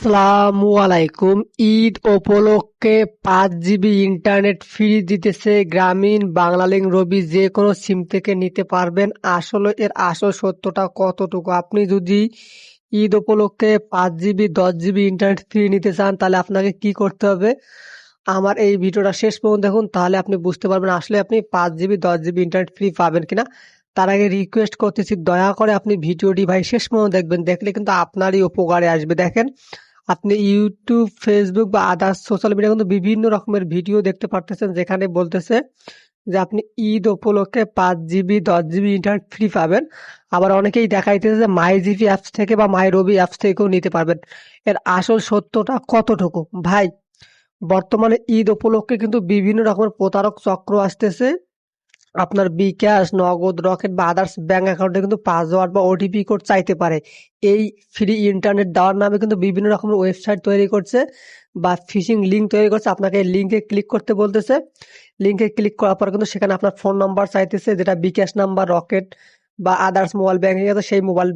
আসসালামু আলাইকুম। ঈদ উপলক্ষে 5 জিবি ইন্টারনেট ফ্রি দিতেছে গ্রামীণ বাংলালিংক রবি, যে কোনো সিম থেকে নিতে পারবেন। আসলে এর আসল সত্যটা কতটুকু? আপনি যদি ঈদ উপলক্ষে 5 জিবি 10 জিবি ইন্টারনেট ফ্রি নিতে চান, তাহলে আপনাকে কি করতে হবে? আমার এই ভিডিওটা শেষ পর্যন্ত দেখুন, তাহলে আপনি বুঝতে পারবেন আসলে আপনি 5 জিবি 10 জিবি ইন্টারনেট ফ্রি পাবেন কিনা। তার আগে রিকোয়েস্ট করতেছি, দয়া করে আপনি ভিডিওটি ভাই শেষ পর্যন্ত দেখবেন। দেখলে কিন্তু আপনারই উপকারে আসবে। দেখেন, আপনি ইউটিউব, ফেসবুক বা আদার্স সোশ্যাল মিডিয়া কিন্তু বিভিন্ন রকমের ভিডিও দেখতে পারতেছেন, যেখানে বলতেছে যে আপনি ঈদ উপলক্ষে 5 জিবি 10 জিবি ইন্টারনেট ফ্রি পাবেন। আবার অনেকেই দেখাইতেছে যে মাই জিপি অ্যাপস থেকে বা মাই রবি অ্যাপস থেকেও নিতে পারবেন। এর আসল সত্যটা কতটুকু ভাই? বর্তমানে ঈদ উপলক্ষে কিন্তু বিভিন্ন রকমের প্রতারক চক্র আসতেছে। আপনার বিকাশ, নগদ, রকেট বা আদার্স ব্যাংক অ্যাকাউন্টে কিন্তু পাসওয়ার্ড বা ওটিপি কোড চাইতে পারে। এই ফ্রি ইন্টারনেট দেওয়ার নামে কিন্তু বিভিন্ন রকমের ওয়েবসাইট তৈরি করছে বা ফিশিং লিঙ্ক তৈরি করছে। আপনাকে এই লিঙ্কে ক্লিক করতে বলতেছে। লিঙ্কে ক্লিক করার পর কিন্তু সেখানে আপনার ফোন নাম্বার চাইতেছে, যেটা বিকাশ নাম্বার, রকেট বা আদার্স মোবাইল ব্যাংকিং আছে, সেই মোবাইল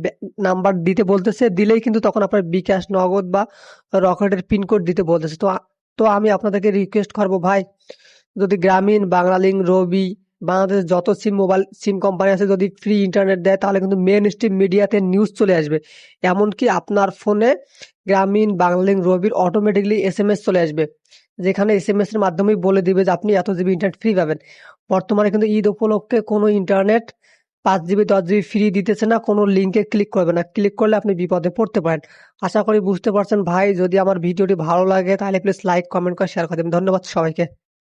নাম্বার দিতে বলতেছে। দিলেই কিন্তু তখন আপনার বিকাশ, নগদ বা রকেটের পিনকোড দিতে বলতেছে। তো আমি আপনাদেরকে রিকোয়েস্ট করবো ভাই, যদি গ্রামীণ, বাংলালিংক, রবি, বাংলাদেশের যত মোবাইল সিম কোম্পানি আছে, যদি ফ্রি ইন্টারনেট দেয়, তাহলে কিন্তু মেন স্ট্রিম মিডিয়াতে নিউজ চলে আসবে। এমনকি আপনার ফোনে গ্রামীণ, বাংলালিংক, রবির অটোমেটিকলি এসএমএস চলে আসবে, যেখানে এসএমএস এর মাধ্যমেই বলে দিবে যে আপনি এত জিবি ইন্টারনেট ফ্রি পাবেন। বর্তমানে কিন্তু ঈদ উপলক্ষে কোনো ইন্টারনেট 5 জিবি 10 জিবি ফ্রি দিতেছে না। কোনো লিঙ্কে ক্লিক করবে না। ক্লিক করলে আপনি বিপদে পড়তে পারেন। আশা করি বুঝতে পারছেন ভাই। যদি আমার ভিডিওটি ভালো লাগে তাহলে প্লিজ লাইক, কমেন্ট করে শেয়ার করে দেবেন। ধন্যবাদ সবাইকে।